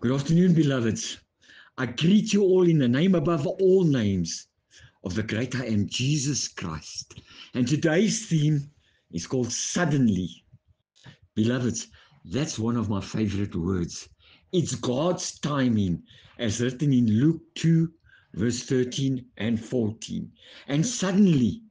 Good afternoon, beloveds. I greet you all in the name above all names of the great I am, Jesus Christ. And today's theme is called Suddenly. Beloveds, that's one of my favorite words. It's God's timing, as written in Luke 2, verse 13 and 14. And suddenly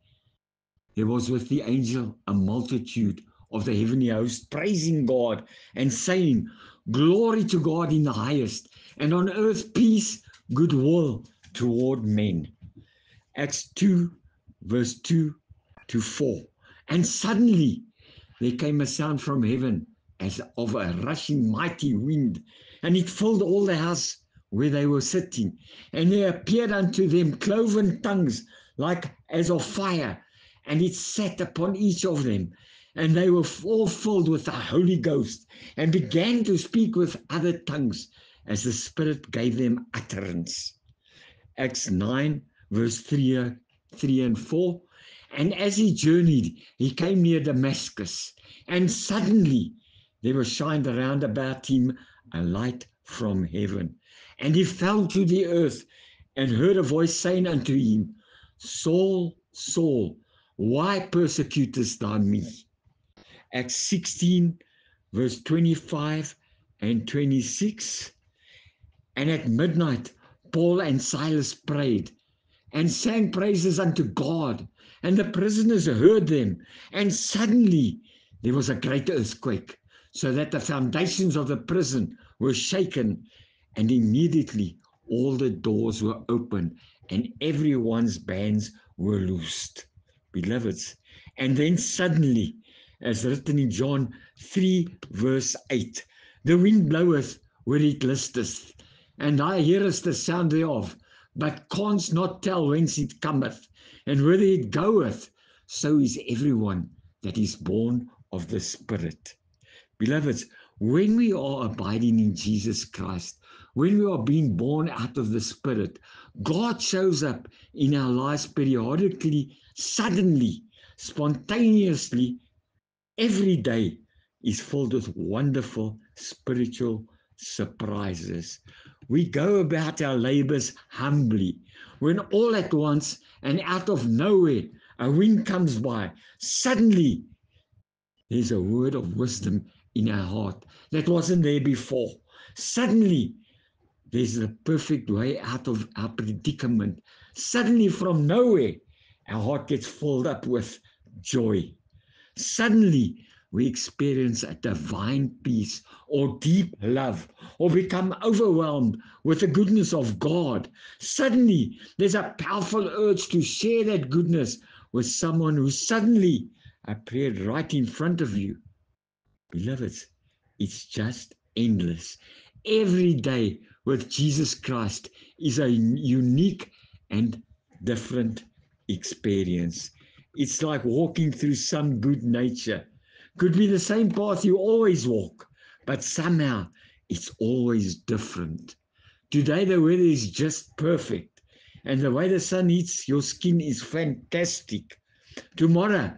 there was with the angel a multitude of the heavenly host praising God and saying, Glory to God in the highest, and on earth peace, goodwill toward men. Acts 2, verse 2 to 4. And suddenly there came a sound from heaven as of a rushing mighty wind, and it filled all the house where they were sitting. And there appeared unto them cloven tongues like as of fire, and it sat upon each of them. And they were all filled with the Holy Ghost, and began to speak with other tongues as the Spirit gave them utterance. Acts 9, verse 3 and 4. And as he journeyed, he came near Damascus, and suddenly there was shined around about him a light from heaven. And he fell to the earth, and heard a voice saying unto him, Saul, Saul, why persecutest thou me? Acts 16, verse 25 and 26. And at midnight, Paul and Silas prayed and sang praises unto God, and the prisoners heard them. And suddenly there was a great earthquake, so that the foundations of the prison were shaken, and immediately all the doors were opened, and everyone's bands were loosed. Beloveds, and then suddenly, as written in John 3, verse 8, the wind bloweth where it listeth, and thou hearest the sound thereof, but canst not tell whence it cometh, and whither it goeth. So is everyone that is born of the Spirit. Beloveds, when we are abiding in Jesus Christ, when we are being born out of the Spirit, God shows up in our lives periodically, suddenly, spontaneously. Every day is filled with wonderful spiritual surprises. We go about our labors humbly, when all at once and out of nowhere a wind comes by. Suddenly there's a word of wisdom in our heart that wasn't there before. Suddenly there's a perfect way out of our predicament. Suddenly from nowhere our heart gets filled up with joy. Suddenly, we experience a divine peace or deep love or become overwhelmed with the goodness of God. Suddenly, there's a powerful urge to share that goodness with someone who suddenly appeared right in front of you. Beloveds, it's just endless. Every day with Jesus Christ is a unique and different experience. It's like walking through some good nature. Could be the same path you always walk, but somehow it's always different. Today the weather is just perfect, and the way the sun hits your skin is fantastic. Tomorrow,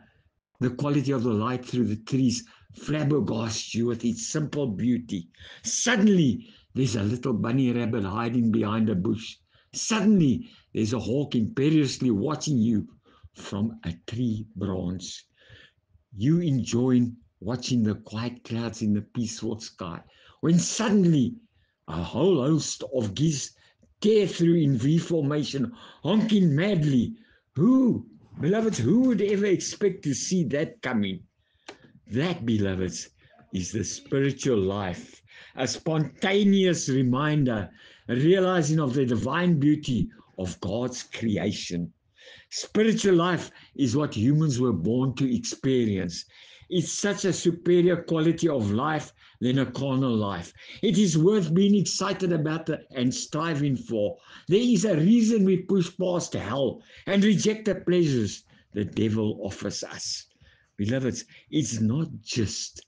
the quality of the light through the trees flabbergasts you with its simple beauty. Suddenly, there's a little bunny rabbit hiding behind a bush. Suddenly, there's a hawk imperiously watching you from a tree branch. You enjoying watching the quiet clouds in the peaceful sky, when suddenly a whole host of geese tear through in V formation, honking madly. Beloveds, who would ever expect to see that coming? That, beloveds, is the spiritual life, a spontaneous reminder, a realizing of the divine beauty of God's creation. Spiritual life is what humans were born to experience. It's such a superior quality of life than a carnal life. It is worth being excited about and striving for. There is a reason we push past hell and reject the pleasures the devil offers us. Beloveds, it's not just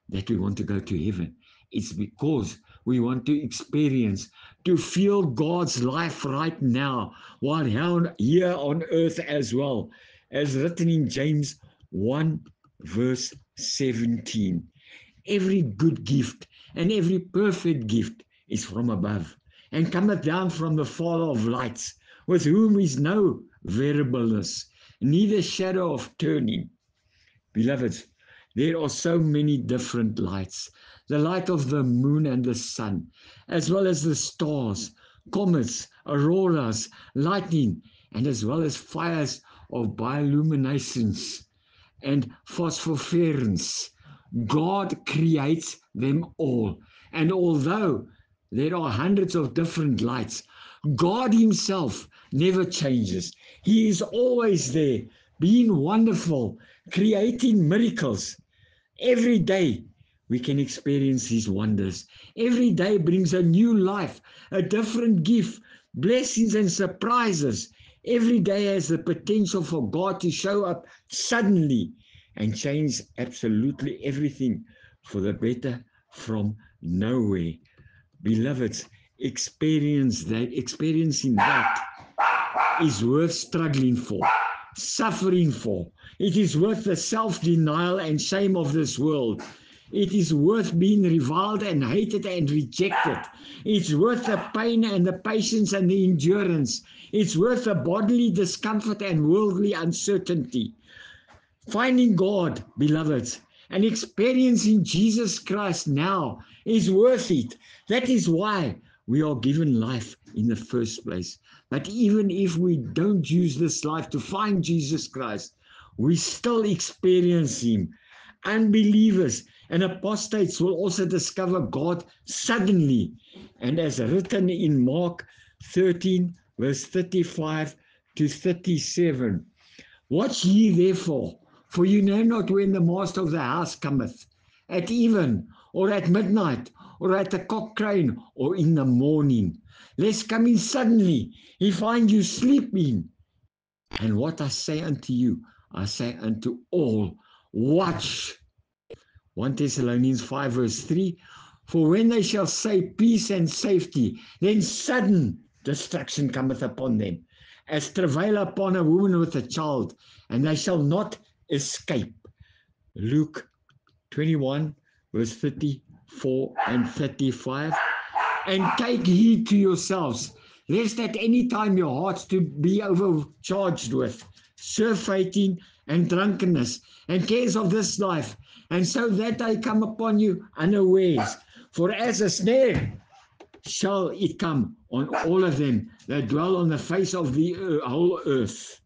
that we want to go to heaven. It's because we want to experience, to feel God's life right now, while here on earth as well, as written in James 1, verse 17. Every good gift and every perfect gift is from above, and cometh down from the Father of lights, with whom is no variableness, neither shadow of turning. Beloveds, there are so many different lights. The light of the moon and the sun, as well as the stars, comets, auroras, lightning, and as well as fires of bioluminescence and phosphorescence. God creates them all. And although there are hundreds of different lights, God himself never changes. He is always there, being wonderful, creating miracles. Every day we can experience his wonders. Every day brings a new life, a different gift, blessings and surprises. Every day has the potential for God to show up suddenly and change absolutely everything for the better from nowhere. Beloveds, experiencing that is worth struggling for, suffering for. It is worth the self-denial and shame of this world. It is worth being reviled and hated and rejected. It's worth the pain and the patience and the endurance. It's worth the bodily discomfort and worldly uncertainty. Finding God, beloveds, and experiencing Jesus Christ now is worth it. That is why we are given life in the first place. But even if we don't use this life to find Jesus Christ, we still experience him. Unbelievers and apostates will also discover God suddenly. And as written in Mark 13, verse 35 to 37, watch ye therefore, for you know not when the master of the house cometh, at even, or at midnight, or at the cock crowing, or in the morning, lest coming suddenly he find you sleeping. And what I say unto you, I say unto all, watch. 1 Thessalonians 5 verse 3, for when they shall say peace and safety, then sudden destruction cometh upon them, as travail upon a woman with a child, and they shall not escape. Luke 21 verse 34 and 35. And take heed to yourselves, lest at any time your hearts to be overcharged with surfeiting and drunkenness and cares of this life, and so that they come upon you unawares. For as a snare shall it come on all of them that dwell on the face of the whole earth.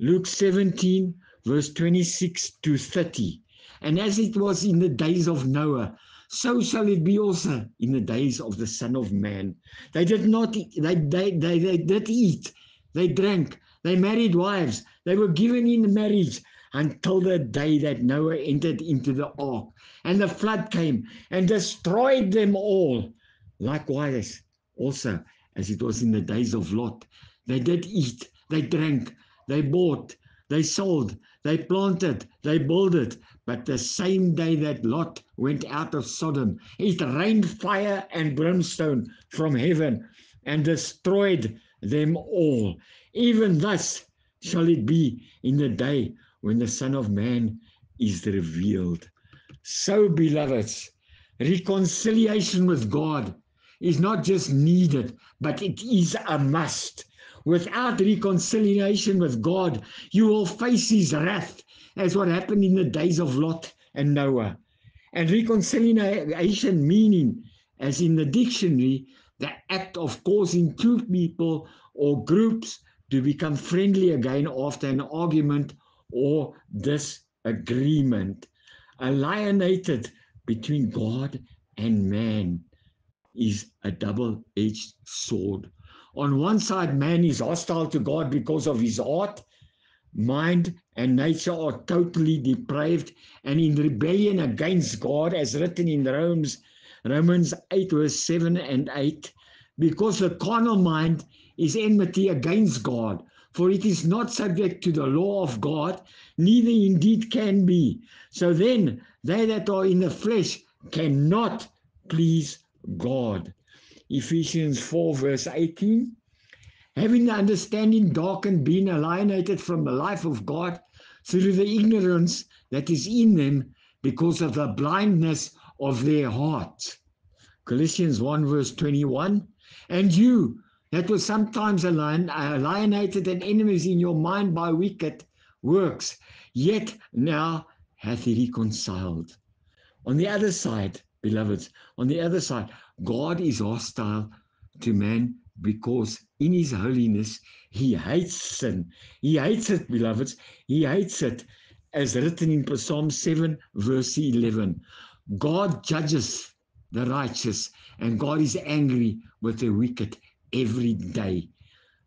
Luke 17 verse 26 to 30. And as it was in the days of Noah, so shall it be also in the days of the Son of Man. They did not eat, they did eat, they drank, they married wives, they were given in marriage until the day that Noah entered into the ark, and the flood came and destroyed them all. Likewise, also, as it was in the days of Lot, they did eat, they drank, they bought, they sold, they planted, they builded. But the same day that Lot went out of Sodom, it rained fire and brimstone from heaven and destroyed them all. Even thus shall it be in the day when the Son of Man is revealed. So, beloveds, reconciliation with God is not just needed, but it is a must. Without reconciliation with God, you will face his wrath, as what happened in the days of Lot and Noah. And reconciliation meaning, as in the dictionary, the act of causing two people or groups to become friendly again after an argument or disagreement. Alienated between God and man is a double-edged sword. On one side, man is hostile to God because of his heart, mind, and nature are totally depraved and in rebellion against God, as written in Romans 8, verse 7 and 8, because the carnal mind is enmity against God, for it is not subject to the law of God, neither indeed can be. So then, they that are in the flesh cannot please God. Ephesians 4 verse 18, having the understanding darkened, being alienated from the life of God through the ignorance that is in them because of the blindness of their heart. Colossians 1 verse 21. And you, that were sometimes alienated and enemies in your mind by wicked works, yet now hath he reconciled. On the other side, beloveds, on the other side, God is hostile to man because in his holiness, he hates sin. He hates it, beloveds. He hates it, as written in Psalm 7, verse 11. God judges the righteous, and God is angry with the wicked every day.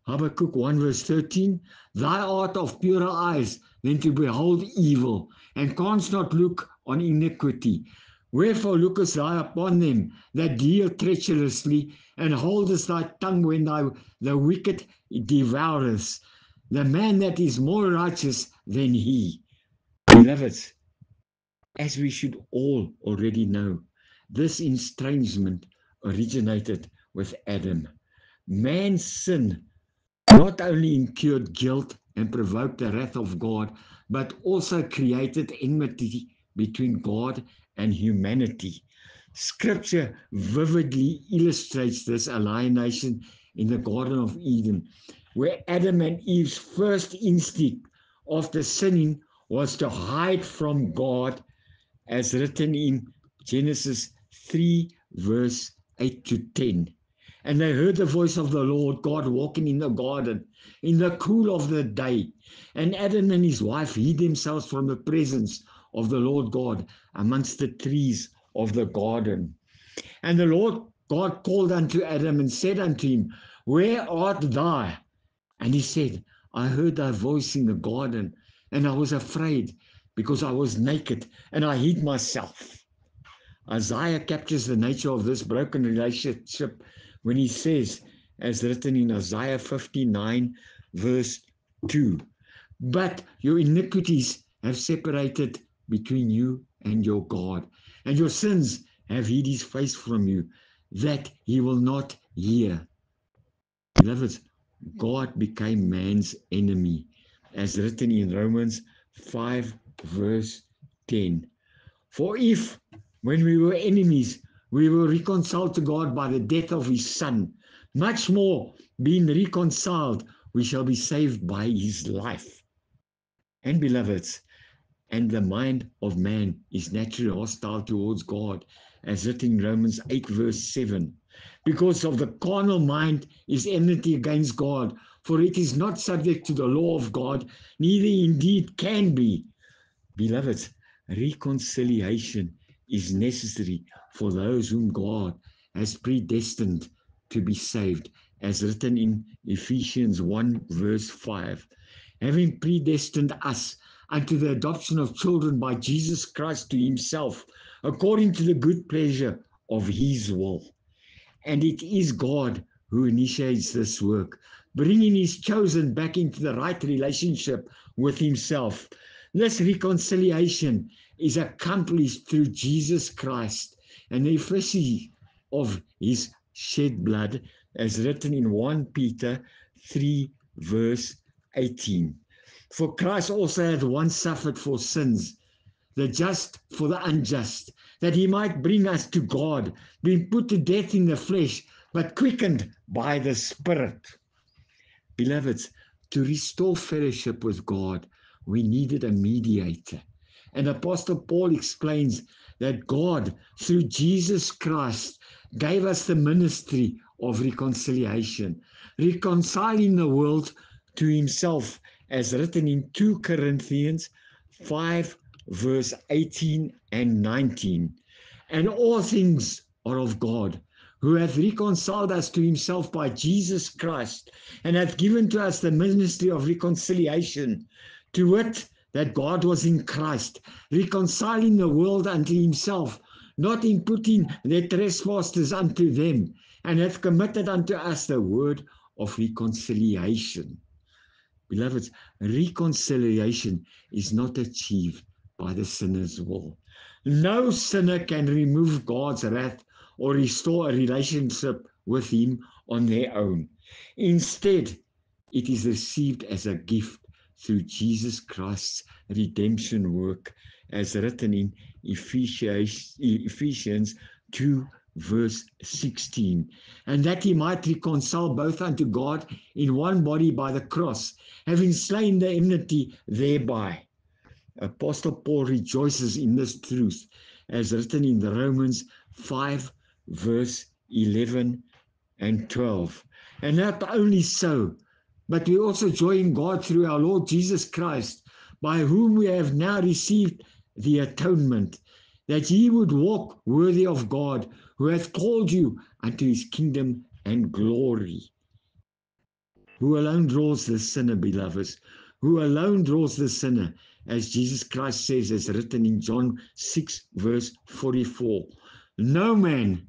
Habakkuk 1 verse 13, Thou art of purer eyes than to behold evil, and canst not look on iniquity. Wherefore lookest thou upon them that deal treacherously, and holdest thy tongue when the wicked devoureth, the man that is more righteous than he. Beloveds, as we should all already know, this estrangement originated with Adam. Man's sin not only incurred guilt and provoked the wrath of God, but also created enmity between God and humanity. Scripture vividly illustrates this alienation in the Garden of Eden, where Adam and Eve's first instinct after sinning was to hide from God, as written in Genesis 3, verse 8 to 10. And they heard the voice of the Lord God walking in the garden in the cool of the day. And Adam and his wife hid themselves from the presence of the Lord God amongst the trees of the garden. And the Lord God called unto Adam and said unto him, Where art thou? And he said, I heard thy voice in the garden, and I was afraid because I was naked, and I hid myself. Isaiah captures the nature of this broken relationship when he says, as written in Isaiah 59, verse 2, But your iniquities have separated between you and your God, and your sins have hid his face from you, that he will not hear. Beloveds, God became man's enemy, as written in Romans 5, verse 10. For if, when we were enemies, we were reconciled to God by the death of his Son, much more, being reconciled, we shall be saved by his life. And beloveds, and the mind of man is naturally hostile towards God, as written in Romans 8, verse 7. Because of the carnal mind is enmity against God, for it is not subject to the law of God, neither indeed can be. Beloveds, reconciliation is necessary for those whom God has predestined to be saved, as written in Ephesians 1, verse 5. Having predestined us unto the adoption of children by Jesus Christ to himself, according to the good pleasure of his will. And it is God who initiates this work, bringing his chosen back into the right relationship with himself. This reconciliation is accomplished through Jesus Christ and the efficacy of his shed blood, as written in 1 Peter 3, verse 18. For Christ also hath once suffered for sins, the just for the unjust, that he might bring us to God, being put to death in the flesh, but quickened by the Spirit. Beloveds, to restore fellowship with God, we needed a mediator. And Apostle Paul explains that God, through Jesus Christ, gave us the ministry of reconciliation, reconciling the world to himself, as written in 2 Corinthians 5, verse 18 and 19. And all things are of God, who hath reconciled us to himself by Jesus Christ, and hath given to us the ministry of reconciliation, to wit, that God was in Christ, reconciling the world unto himself, not imputing their trespasses unto them, and hath committed unto us the word of reconciliation. Beloveds, reconciliation is not achieved by the sinner's will. No sinner can remove God's wrath or restore a relationship with him on their own. Instead, it is received as a gift through Jesus Christ's redemption work, as written in Ephesians 2, verse 16, and that he might reconcile both unto God in one body by the cross, having slain the enmity thereby. Apostle Paul rejoices in this truth, as written in the Romans 5, verse 11 and 12. And not only so, but we also joy in God through our Lord Jesus Christ, by whom we have now received the atonement, that ye would walk worthy of God, who hath called you unto his kingdom and glory. Who alone draws the sinner, beloveds? Who alone draws the sinner? As Jesus Christ says, as written in John 6, verse 44. No man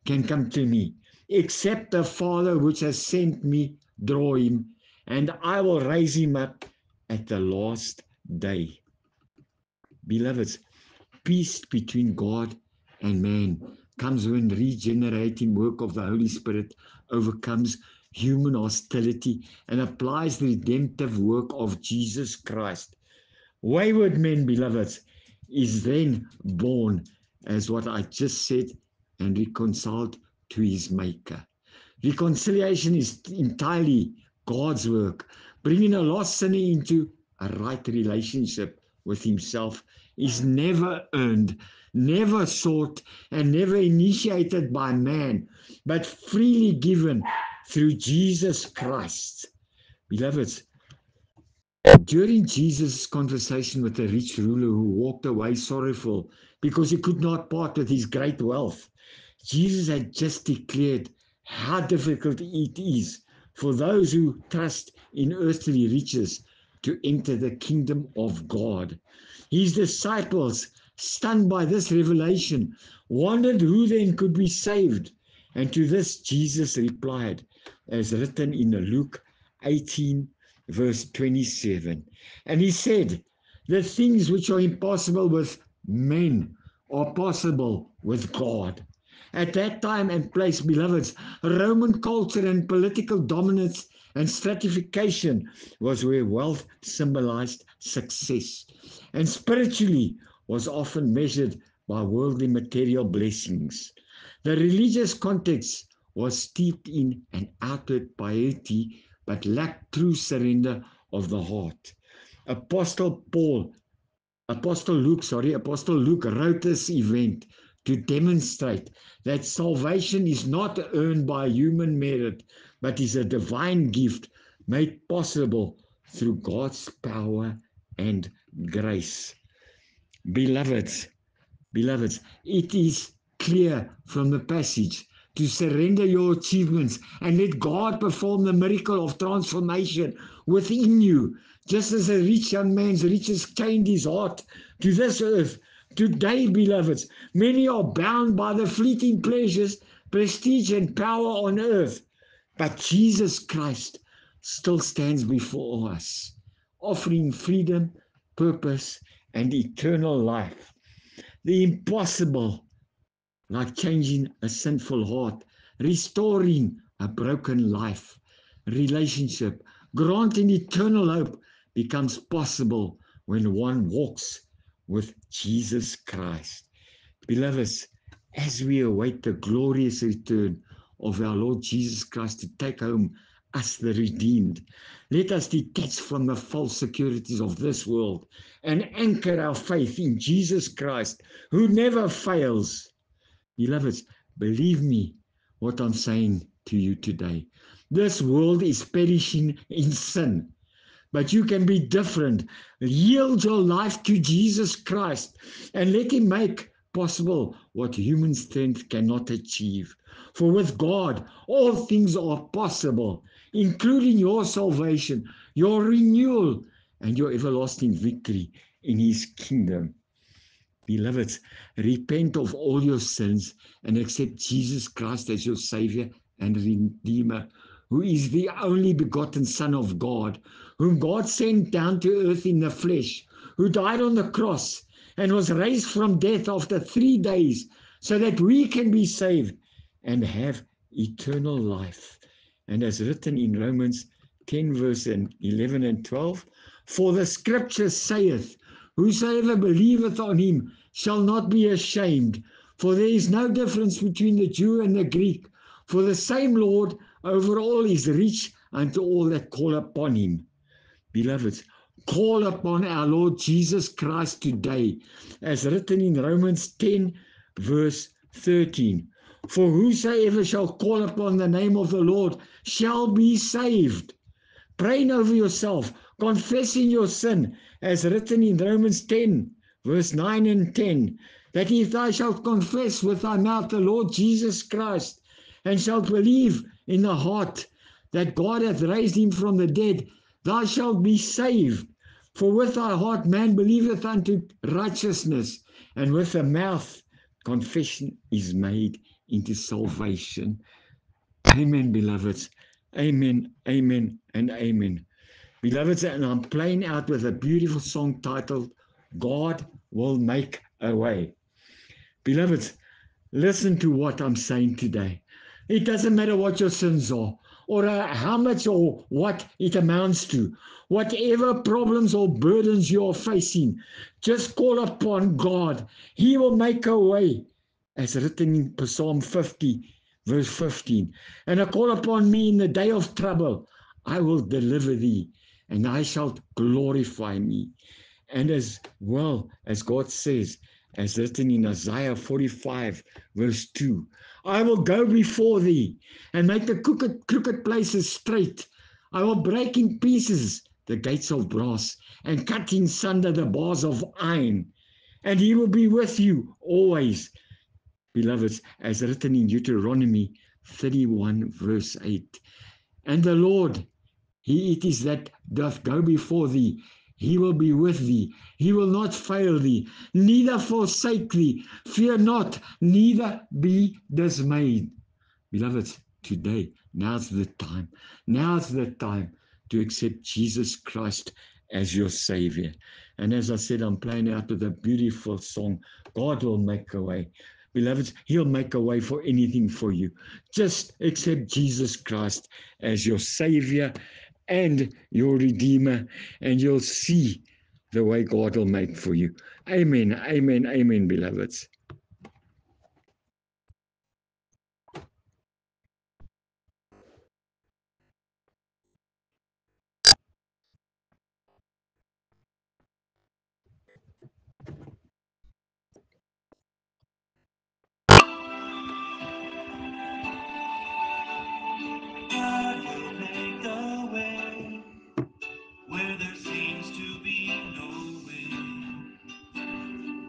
can come to me, except the Father which has sent me draw him, and I will raise him up at the last day. Beloveds, peace between God and man comes when regenerating work of the Holy Spirit overcomes human hostility and applies the redemptive work of Jesus Christ. Wayward men, beloveds, is then born as what I just said and reconciled to his maker. Reconciliation is entirely God's work. Bringing a lost sinner into a right relationship with himself is never earned, never sought, and never initiated by man, but freely given through Jesus Christ. Beloveds, during Jesus' conversation with the rich ruler who walked away sorrowful because he could not part with his great wealth, Jesus had just declared how difficult it is for those who trust in earthly riches to enter the kingdom of God. His disciples, stunned by this revelation, wondered who then could be saved. And to this Jesus replied, as written in Luke 18, verse 27. And he said, the things which are impossible with men are possible with God. At that time and place, beloveds, Roman culture and political dominance and stratification was where wealth symbolized success, and spiritually was often measured by worldly material blessings. The religious context was steeped in an outward piety, but lacked true surrender of the heart. Apostle Luke wrote this event to demonstrate that salvation is not earned by human merit, but is a divine gift made possible through God's power and grace. Beloveds, it is clear from the passage to surrender your achievements and let God perform the miracle of transformation within you. Just as a rich young man's riches chained his heart to this earth, today, beloveds, many are bound by the fleeting pleasures, prestige, and power on earth. But Jesus Christ still stands before us, offering freedom, purpose, and eternal life. The impossible, like changing a sinful heart, restoring a broken life, relationship, granting eternal hope, becomes possible when one walks with Jesus Christ. Beloveds, as we await the glorious return of our Lord Jesus Christ to take home us the redeemed, let us detach from the false securities of this world and anchor our faith in Jesus Christ, who never fails. Beloveds, believe me what I'm saying to you today. This world is perishing in sin, but you can be different. Yield your life to Jesus Christ and let him make possible what human strength cannot achieve. For with God, all things are possible, including your salvation, your renewal, and your everlasting victory in his kingdom. Beloveds, repent of all your sins and accept Jesus Christ as your Savior and Redeemer, who is the only begotten Son of God, whom God sent down to earth in the flesh, who died on the cross and was raised from death after 3 days, so that we can be saved and have eternal life. And as written in Romans 10, verse 11 and 12, for the scripture saith, whosoever believeth on him shall not be ashamed, For there is no difference between the Jew and the Greek, for the same Lord over all is rich unto all that call upon him. Beloveds, call upon our Lord Jesus Christ today, as written in Romans 10, verse 13. For whosoever shall call upon the name of the Lord shall be saved. Praying over yourself, confessing your sin, as written in Romans 10, verse 9 and 10, that if thou shalt confess with thy mouth the Lord Jesus Christ, and shalt believe in the heart that God hath raised him from the dead, thou shalt be saved. For with thy heart man believeth unto righteousness, and with the mouth confession is made into salvation. Amen, beloveds. Amen, amen, and amen. Beloveds, and I'm playing out with a beautiful song titled, God Will Make a Way. Beloveds, listen to what I'm saying today. It doesn't matter what your sins are, or how much or what it amounts to. Whatever problems or burdens you are facing, just call upon God. He will make a way, as written in Psalm 50, verse 15. And call upon me in the day of trouble. I will deliver thee, and I shalt glorify me. And as well as God says, as written in Isaiah 45, verse 2, I will go before thee and make the crooked places straight. I will break in pieces the gates of brass and cut in sunder the bars of iron. And he will be with you always, beloveds, as written in Deuteronomy 31, verse 8. And the Lord, he it is that doth go before thee. He will be with thee. He will not fail thee, neither forsake thee. Fear not, neither be dismayed. Beloveds, today, now's the time. Now's the time to accept Jesus Christ as your Savior. And as I said, I'm playing out with a beautiful song. God will make a way. Beloveds, he'll make a way for anything for you. Just accept Jesus Christ as your Savior and your Redeemer, and you'll see the way God will make for you. Amen, amen, amen, beloveds. God will make a way where there seems to be no way.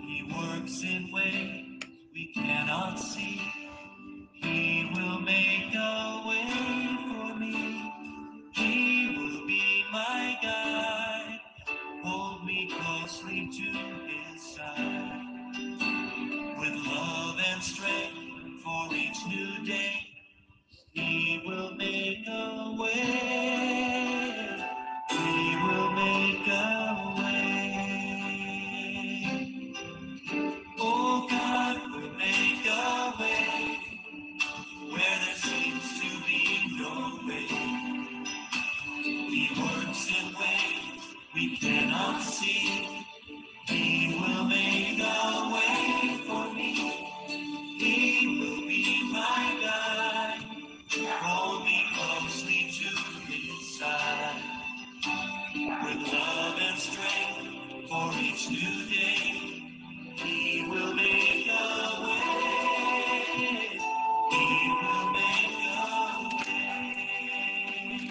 He works in ways we cannot see. He will make a way for me. He will be my guide. Hold me closely to his side. With love and strength for each new day, he will make a way. He will make a way. Oh, God will make a way where there seems to be no way. He works in ways we cannot see. He will make a way for me. He will be my guide. Hold me closely to his side. With love and strength for each new day, he will make a way. He will make a way.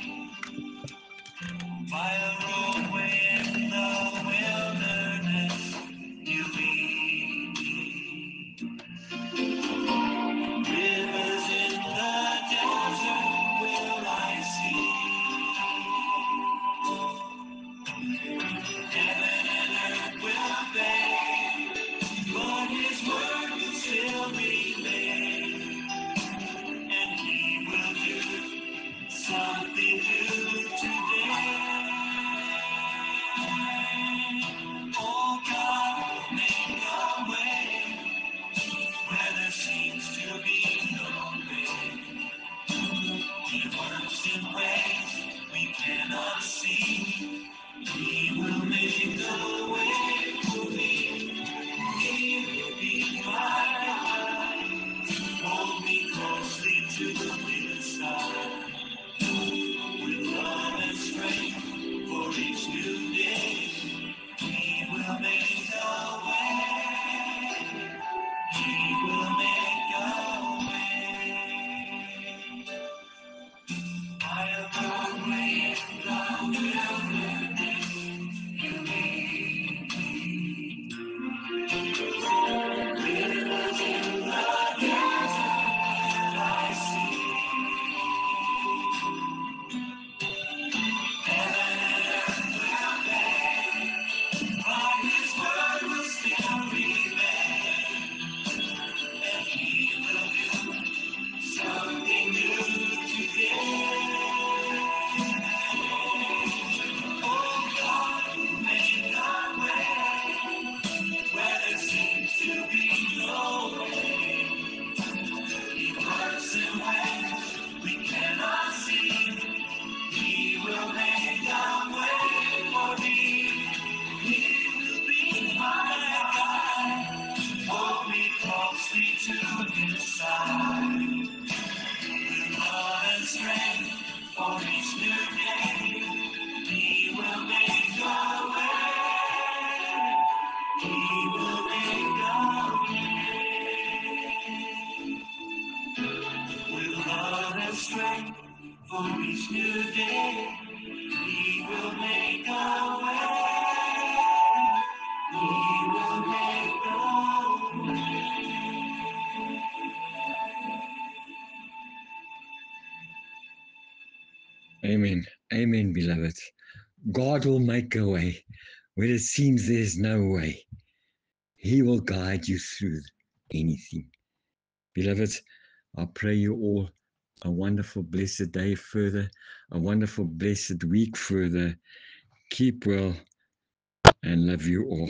By a roadway in the to the clear sky. With love and strength for each new day, He will make a way. He will make a way. By a pathway in the wilderness, You lead me. Rivers in the desert I see. Heaven and earth will fade, but His word will still remain. And He will do something new today. Oh God, make a way where there seems to be no way. He works in ways we cannot see. He will make a way for me. He will be my guide. Hold me closely to His side. With love and strength for each new day, He will make a way. He will make a way. With love and strength for each new day, He will make a way. He will make a way. Amen. Amen, beloved. God will make a way where it seems there's no way. He will guide you through anything. Beloved, I pray you all a wonderful, blessed day further, a wonderful, blessed week further. Keep well and love you all.